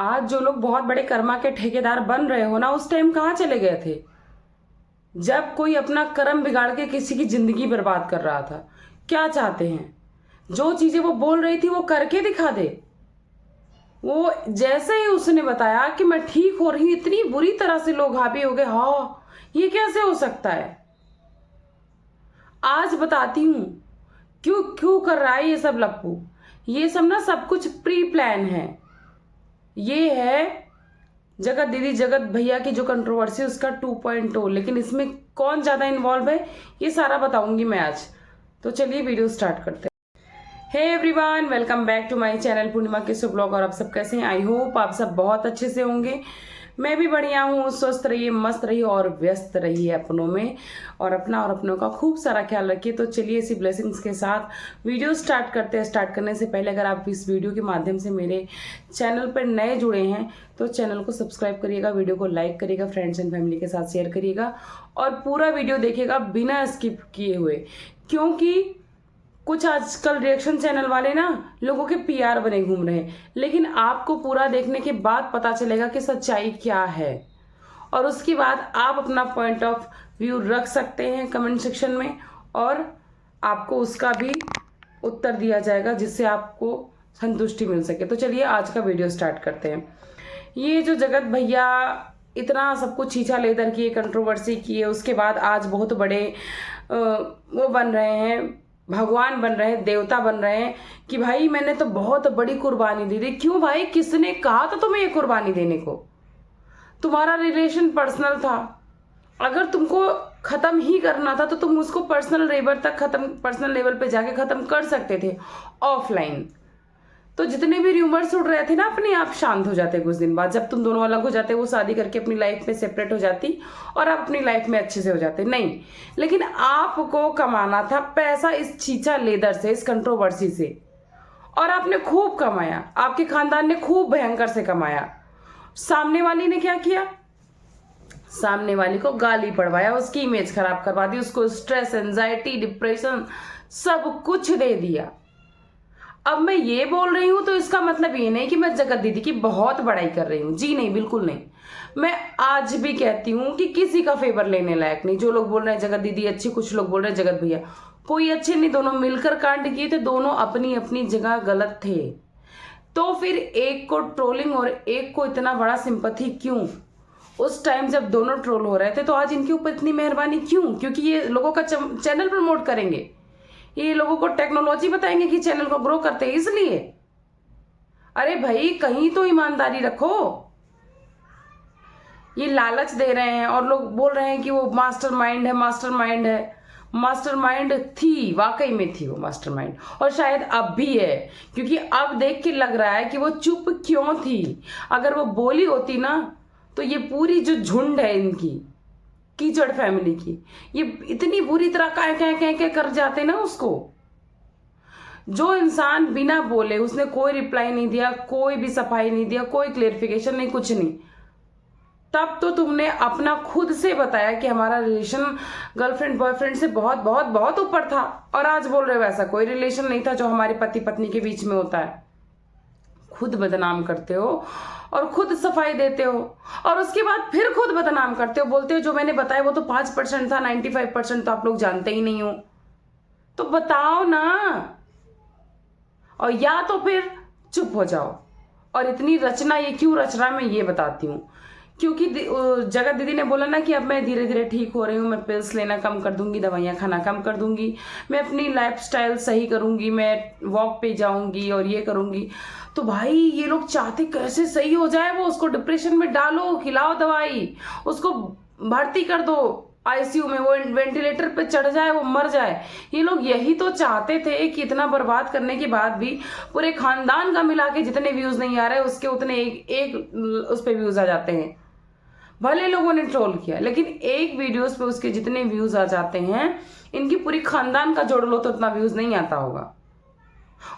आज जो लोग बहुत बड़े कर्मा के ठेकेदार बन रहे हो ना, उस टाइम कहाँ चले गए थे जब कोई अपना कर्म बिगाड़ के किसी की जिंदगी बर्बाद कर रहा था। क्या चाहते हैं? जो चीजें वो बोल रही थी वो करके दिखा दे। वो जैसे ही उसने बताया कि मैं ठीक हो रही हूं, इतनी बुरी तरह से लोग हावी हो गए। हाँ, ये कैसे हो सकता है? आज बताती हूं क्यों क्यों कर रहा है ये सब लप्पू। ये सब ना सब कुछ प्री प्लान है। ये है जगत दीदी जगत भैया की जो कंट्रोवर्सी उसका 2.0। लेकिन इसमें कौन ज्यादा इन्वॉल्व है ये सारा बताऊंगी मैं आज। तो चलिए वीडियो स्टार्ट करते हैं। Hey everyone, welcome back to my channel Purnima के ब्लॉग। और आप सब कैसे हैं? आई होप आप सब बहुत अच्छे से होंगे। मैं भी बढ़िया हूँ। स्वस्थ रहिए, मस्त रहिए और व्यस्त रहिए अपनों में, और अपना और अपनों का खूब सारा ख्याल रखिए। तो चलिए इसी ब्लेसिंग्स के साथ वीडियो स्टार्ट करते हैं। स्टार्ट करने से पहले अगर आप इस वीडियो के माध्यम से मेरे चैनल पर नए जुड़े हैं तो चैनल को सब्सक्राइब करिएगा, वीडियो को लाइक करिएगा, फ्रेंड्स एंड फैमिली के साथ शेयर करिएगा और पूरा वीडियो देखिएगा बिना स्किप किए हुए। क्योंकि कुछ आजकल रिएक्शन चैनल वाले ना लोगों के पीआर बने घूम रहे हैं, लेकिन आपको पूरा देखने के बाद पता चलेगा कि सच्चाई क्या है, और उसके बाद आप अपना पॉइंट ऑफ व्यू रख सकते हैं कमेंट सेक्शन में, और आपको उसका भी उत्तर दिया जाएगा जिससे आपको संतुष्टि मिल सके। तो चलिए आज का वीडियो स्टार्ट करते हैं। ये जो जगत भैया इतना सब कुछ छीछा लेदर किए, कंट्रोवर्सी किए, उसके बाद आज बहुत बड़े वो बन रहे हैं, भगवान बन रहे हैं, देवता बन रहे हैं कि भाई मैंने तो बहुत बड़ी कुर्बानी दे दी। क्यों भाई? किसने कहा था तुम्हें ये कुर्बानी देने को? तुम्हारा रिलेशन पर्सनल था। अगर तुमको खत्म ही करना था तो तुम उसको पर्सनल लेवल तक खत्म, पर्सनल लेवल पे जाके खत्म कर सकते थे ऑफलाइन। तो जितने भी र्यूमर्स उड़ रहे थे ना, अपने आप शांत हो जाते कुछ दिन बाद। जब तुम दोनों अलग हो जाते, वो शादी करके अपनी लाइफ में सेपरेट हो जाती और आप अपनी लाइफ में अच्छे से हो जाते। नहीं, लेकिन आपको कमाना था पैसा इस छीछा लेदर से, इस कंट्रोवर्सी से, और आपने खूब कमाया। आपके खानदान ने खूब भयंकर से कमाया। सामने वाली ने क्या किया? सामने वाली को गाली पड़वाया, उसकी इमेज खराब करवा दी, उसको स्ट्रेस, एंजाइटी, डिप्रेशन सब कुछ दे दिया। अब मैं ये बोल रही हूं तो इसका मतलब ये नहीं कि मैं जगत दीदी की बहुत बड़ाई कर रही हूँ। जी नहीं, बिल्कुल नहीं। मैं आज भी कहती हूँ कि किसी का फेवर लेने लायक नहीं। जो लोग बोल रहे हैं जगत दीदी अच्छी, कुछ लोग बोल रहे हैं जगत भैया कोई अच्छे नहीं, दोनों मिलकर कांड किए थे, दोनों अपनी अपनी जगह गलत थे। तो फिर एक को ट्रोलिंग और एक को इतना बड़ा सिंपैथी क्यों? उस टाइम जब दोनों ट्रोल हो रहे थे तो आज इनके ऊपर इतनी मेहरबानी क्यों? क्योंकि ये लोगों का चैनल प्रमोट करेंगे, ये लोगों को टेक्नोलॉजी बताएंगे कि चैनल को ग्रो करते हैं, इसलिए। अरे भाई कहीं तो ईमानदारी रखो। ये लालच दे रहे हैं और लोग बोल रहे हैं कि वो मास्टरमाइंड है, मास्टरमाइंड है। मास्टरमाइंड थी, वाकई में थी वो मास्टरमाइंड, और शायद अब भी है। क्योंकि अब देख के लग रहा है कि वो चुप क्यों थी। अगर वो बोली होती ना तो ये पूरी जो झुंड है इनकी, कीचड़ फैमिली की, ये इतनी बुरी तरह कह कर जाते ना उसको। जो इंसान बिना बोले, उसने कोई रिप्लाई नहीं दिया, कोई भी सफाई नहीं दिया, कोई क्लेरिफिकेशन नहीं, कुछ नहीं, तब तो तुमने अपना खुद से बताया कि हमारा रिलेशन गर्लफ्रेंड बॉयफ्रेंड से बहुत बहुत बहुत ऊपर था, और आज बोल रहे हो ऐसा कोई रिलेशन नहीं था जो हमारे पति पत्नी के बीच में होता है। खुद बदनाम करते हो और खुद सफाई देते हो, और उसके बाद फिर खुद बदनाम करते हो, बोलते हो जो मैंने बताया वो तो 5% था, 95% तो आप लोग जानते ही नहीं हो। तो बताओ ना, और या तो फिर चुप हो जाओ। और इतनी रचना ये क्यों रच रहा है मैं ये बताती हूँ। क्योंकि जगत दीदी ने बोला ना कि अब मैं धीरे धीरे ठीक हो रही हूँ, मैं पिल्स लेना कम कर दूंगी, दवाइयाँ खाना कम कर दूंगी, मैं अपनी लाइफस्टाइल सही करूंगी, मैं वॉक पे जाऊंगी और ये करूंगी। तो भाई ये लोग चाहते कैसे सही हो जाए वो, उसको डिप्रेशन में डालो, खिलाओ दवाई, उसको भर्ती कर दो आईसीयू में, वो वेंटिलेटर पे चढ़ जाए, वो मर जाए। ये लोग यही तो चाहते थे कि इतना बर्बाद करने के बाद भी पूरे खानदान का मिला के जितने व्यूज नहीं आ रहे उसके उतने एक उस पे व्यूज आ जाते हैं। भले लोगों ने ट्रोल किया, लेकिन एक वीडियोस पे उसके जितने व्यूज आ जाते हैं, इनकी पूरी खानदान का जोड़ लो तो उतना व्यूज नहीं आता होगा।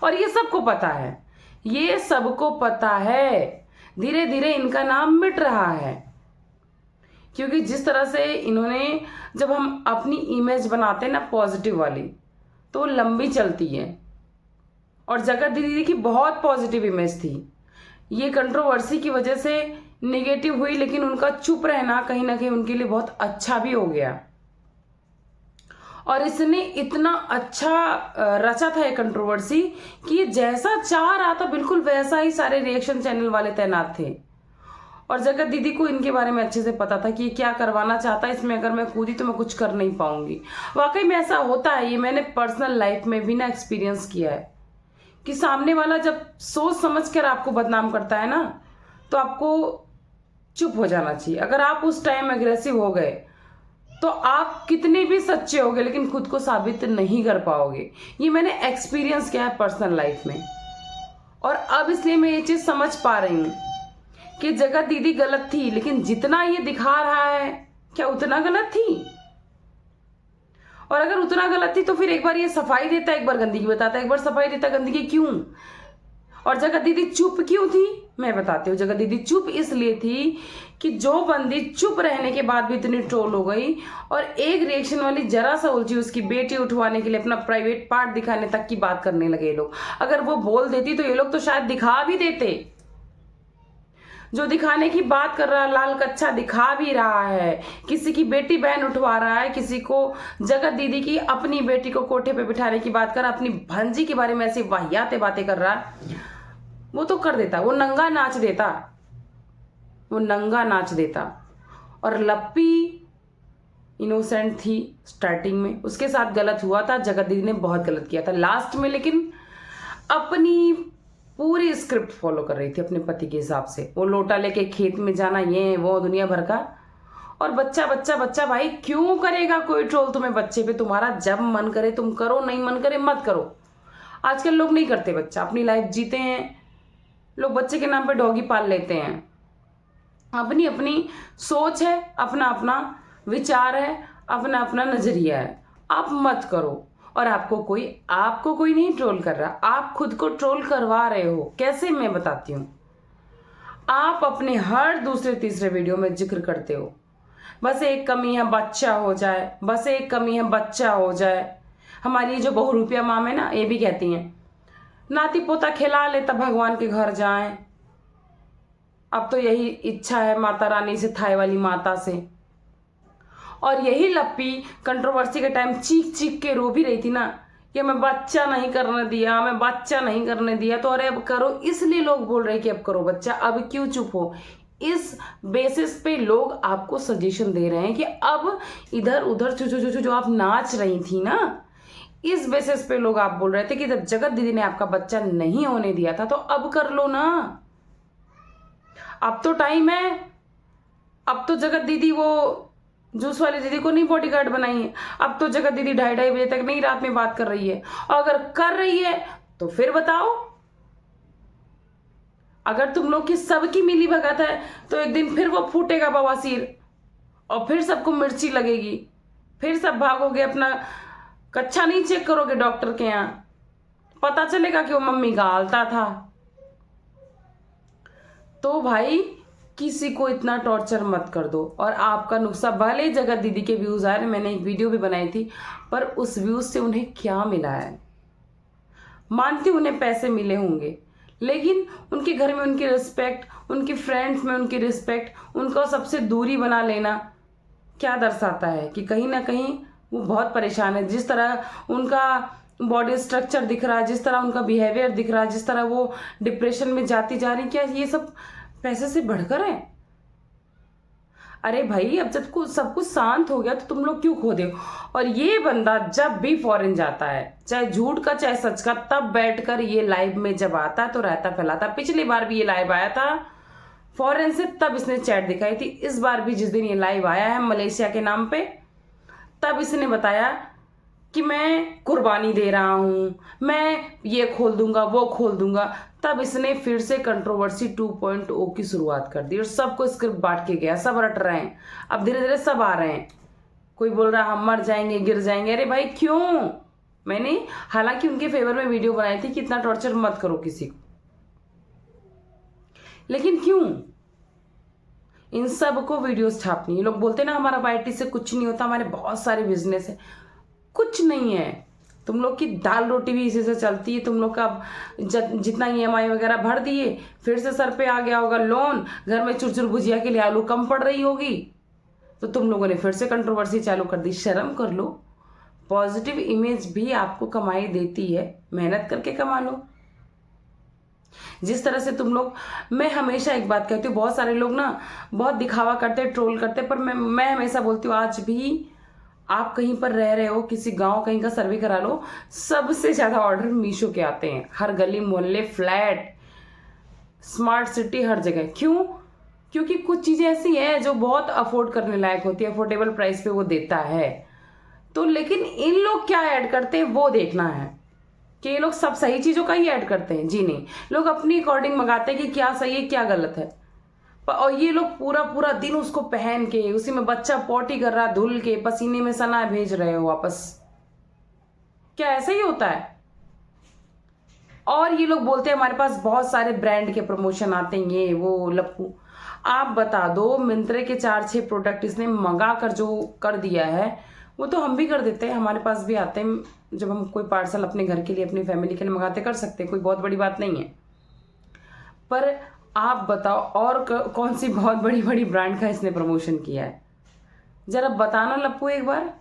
और ये सबको पता है, ये सबको पता है। धीरे धीरे इनका नाम मिट रहा है, क्योंकि जिस तरह से इन्होंने, जब हम अपनी इमेज बनाते हैं ना पॉजिटिव वाली, तो वो लंबी चलती है। और जगत दीदी की बहुत पॉजिटिव इमेज थी। ये कंट्रोवर्सी की वजह से नेगेटिव हुई, लेकिन उनका चुप रहना कहीं ना कहीं उनके लिए बहुत अच्छा भी हो गया। और इसने इतना अच्छा रचा था ये कंट्रोवर्सी कि ये जैसा चाह रहा था बिल्कुल वैसा ही सारे रिएक्शन चैनल वाले तैनात थे। और जगत दीदी को इनके बारे में अच्छे से पता था कि ये क्या करवाना चाहता है, इसमें अगर मैं कूदी तो मैं कुछ कर नहीं पाऊंगी। वाकई में ऐसा होता है, ये मैंने पर्सनल लाइफ में भी ना एक्सपीरियंस किया है कि सामने वाला जब सोच समझ कर आपको बदनाम करता है ना, तो आपको चुप हो जाना चाहिए। अगर आप उस टाइम एग्रेसिव हो गए तो आप कितने भी सच्चे होगे लेकिन खुद को साबित नहीं कर पाओगे। ये मैंने एक्सपीरियंस किया है पर्सनल लाइफ में। और अब इसलिए मैं ये चीज समझ पा रही हूँ कि जगत दीदी गलत थी, लेकिन जितना ये दिखा रहा है क्या उतना गलत थी? और अगर उतना गलत थी तो फिर एक बार ये सफाई देता, एक बार गंदगी बताता, एक बार सफाई देता, गंदगी क्यों? और जगत दीदी चुप क्यों थी? मैं बताती हूँ। जगत दीदी चुप इसलिए थी कि जो बंदी चुप रहने के बाद भी इतनी ट्रोल हो गई और एक रिएक्शन वाली जरा सा उलझी उसकी बेटी उठवाने के लिए अपना प्राइवेट पार्ट दिखाने तक की बात करने लगे ये लोग। अगर वो बोल देती तो ये लोग तो शायद दिखा भी देते। जो दिखाने की बात कर रहा है लाल कच्चा दिखा भी रहा है, किसी की बेटी बहन उठवा रहा है, किसी को जगत दीदी की अपनी बेटी को कोठे पे बिठाने की बात कर, अपनी भंजी के बारे में ऐसी वाहियाते बातें कर रहा है, वो तो कर देता, वो नंगा नाच देता, वो नंगा नाच देता। और लप्पी इनोसेंट थी स्टार्टिंग में, उसके साथ गलत हुआ था, जगत दीदी ने बहुत गलत किया था लास्ट में, लेकिन अपनी पूरी स्क्रिप्ट फॉलो कर रही थी अपने पति के हिसाब से। वो लोटा लेके खेत में जाना, ये वो दुनिया भर का। और बच्चा बच्चा बच्चा, भाई क्यों करेगा कोई ट्रोल तुम्हें बच्चे पे? तुम्हारा जब मन करे तुम करो, नहीं मन करे मत करो। आजकल लोग नहीं करते बच्चा, अपनी लाइफ जीते हैं लोग, बच्चे के नाम पे डॉगी पाल लेते हैं। अपनी अपनी सोच है, अपना अपना विचार है, अपना अपना नजरिया है, आप मत करो। और आपको कोई नहीं ट्रोल कर रहा, आप खुद को ट्रोल करवा रहे हो। कैसे? मैं बताती हूँ। आप अपने हर दूसरे तीसरे वीडियो में जिक्र करते हो बस एक कमी है बच्चा हो जाए, बस एक कमी है बच्चा हो जाए। हमारी जो बहुरूपिया माम है ना, ये भी कहती हैं नाती पोता खिला ले तब भगवान के घर जाएं। अब तो यही इच्छा है माता रानी से, थाई वाली माता से। और यही लप्पी कंट्रोवर्सी के टाइम चीख चीख के रो भी रही थी ना कि मैं बच्चा नहीं करने दिया, मैं बच्चा नहीं करने दिया। तो अरे अब करो, इसलिए लोग बोल रहे कि अब करो बच्चा, अब क्यों चुप हो? इस बेसिस पे लोग आपको सजेशन दे रहे हैं कि अब इधर उधर जो आप नाच रही थी ना, इस बेसिस पे लोग आप बोल रहे थे कि जब जगत दीदी ने आपका बच्चा नहीं होने दिया था तो अब कर लो ना, अब तो टाइम है। अब तो जगत दीदी वो जूस वाली दीदी को नहीं बॉडीगार्ड बनाई है, अब तो जगत दीदी 2:30 बजे तक नहीं रात में बात कर रही है। और अगर कर रही है तो फिर बताओ। अगर तुम लोग की सबकी मिली भगत है तो एक दिन फिर वो फूटेगा बवासीर और फिर सबको मिर्ची लगेगी, फिर सब भागोगे, अपना कच्चा नहीं चेक करोगे डॉक्टर के यहाँ, पता चलेगा कि वो मम्मी का आलता था। तो भाई किसी को इतना टॉर्चर मत कर दो। और आपका नुस्खा, भले जगत दीदी के व्यूज आए, मैंने एक वीडियो भी बनाई थी, पर उस व्यूज से उन्हें क्या मिला है? मानती उन्हें पैसे मिले होंगे, लेकिन उनके घर में उनकी रिस्पेक्ट, उनकी फ्रेंड्स में उनकी रिस्पेक्ट, उनको सबसे दूरी बना लेना क्या दर्शाता है कि कहीं ना कहीं वो बहुत परेशान है। जिस तरह उनका बॉडी स्ट्रक्चर दिख रहा है, जिस तरह उनका बिहेवियर दिख रहा है, जिस तरह वो डिप्रेशन में जाती जा रही, क्या ये सब पैसे से बढ़कर है? अरे भाई, अब जब सब कुछ शांत हो गया तो तुम लोग क्यों खो दे? और ये बंदा जब भी फॉरेन जाता है, चाहे झूठ का चाहे सच का, तब बैठकर ये लाइव में जब आता है तो रहता फैलाता। पिछली बार भी ये लाइव आया था फॉरेन से, तब इसने चैट दिखाई थी। इस बार भी जिस दिन ये लाइव आया है मलेशिया के नाम पे, तब इसने बताया कि मैं कुर्बानी दे रहा हूँ, मैं ये खोल दूंगा वो खोल दूंगा। तब इसने फिर से कंट्रोवर्सी 2.0 की शुरुआत कर दी और सबको स्क्रिप्ट बांट के गया। सब रट रहे हैं, अब धीरे धीरे सब आ रहे हैं। कोई बोल रहा है हम मर जाएंगे, गिर जाएंगे। अरे भाई क्यों? मैंने हालांकि उनके फेवर में वीडियो बनाई थी कि इतना टॉर्चर मत करो किसी को, लेकिन क्यों इन सब को वीडियोस छापनी? ये लोग बोलते ना हमारा वाईटी से कुछ नहीं होता, हमारे बहुत सारे बिजनेस है। कुछ नहीं है, तुम लोग की दाल रोटी भी इसी से चलती है। तुम लोग का जितना EMI वगैरह भर दिए, फिर से सर पे आ गया होगा लोन, घर में चुरचुर भुजिया के लिए आलू कम पड़ रही होगी, तो तुम लोगों ने फिर से कंट्रोवर्सी चालू कर दी। शर्म कर लो। पॉजिटिव इमेज भी आपको कमाई देती है, मेहनत करके कमा लो। जिस तरह से तुम लोग, मैं हमेशा एक बात कहती हूँ, बहुत सारे लोग ना बहुत दिखावा करते, ट्रोल करते, पर मैं हमेशा बोलती हूँ, आज भी आप कहीं पर रह रहे हो, किसी गांव कहीं का सर्वे करा लो, सबसे ज़्यादा ऑर्डर मीशो के आते हैं। हर गली मोहल्ले, फ्लैट, स्मार्ट सिटी, हर जगह। क्यों? क्योंकि कुछ चीज़ें ऐसी हैं जो बहुत अफोर्ड करने लायक होती है, अफोर्डेबल प्राइस पे वो देता है। तो लेकिन इन लोग क्या ऐड करते हैं वो देखना है कि ये लोग सब सही चीज़ों का ही ऐड करते हैं। जी नहीं, लोग अपनी अकॉर्डिंग मंगाते हैं कि क्या सही है क्या गलत है। और ये लोग पूरा पूरा दिन उसको पहन के, उसी में बच्चा पॉटी कर रहा, धुल के पसीने में सना भेज रहे हो वापस। क्या ऐसा ही होता है? और ये लोग बोलते हैं हमारे पास बहुत सारे ब्रांड के प्रमोशन आते हैं, ये वो लप्पू। आप बता दो, मिंत्रे के 4-6 प्रोडक्ट इसने मंगा कर जो कर दिया है, वो तो हम भी कर देते हैं, हमारे पास भी आते हैं। जब हम कोई पार्सल अपने घर के लिए, अपनी फैमिली के लिए मंगाते, कर सकते हैं, कोई बहुत बड़ी बात नहीं है। पर आप बताओ, और कौन सी बहुत बड़ी बड़ी ब्रांड का इसने प्रमोशन किया है? जरा बताना लप्पू एक बार।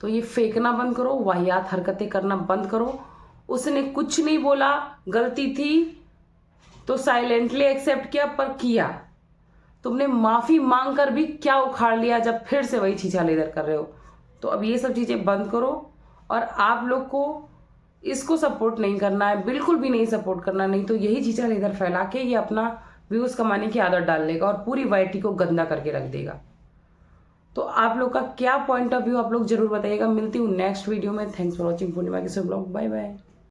तो ये फेंकना बंद करो, वाहियात हरकतें करना बंद करो। उसने कुछ नहीं बोला, गलती थी तो साइलेंटली एक्सेप्ट किया, पर किया। तुमने माफी मांग कर भी क्या उखाड़ लिया, जब फिर से वही छीछा इधर कर रहे हो। तो अब ये सब चीजें बंद करो। और आप लोग को इसको सपोर्ट नहीं करना है, बिल्कुल भी नहीं सपोर्ट करना, नहीं तो यही छीछा इधर फैला के ये अपना व्यूज कमाने की आदत डाल लेगा और पूरी YT को गंदा करके रख देगा। तो आप लोग का क्या पॉइंट ऑफ व्यू, आप लोग जरूर बताइएगा। मिलती हूँ नेक्स्ट वीडियो में। थैंक्स फॉर वॉचिंग पूर्णिमा के ब्लॉग। Bye bye.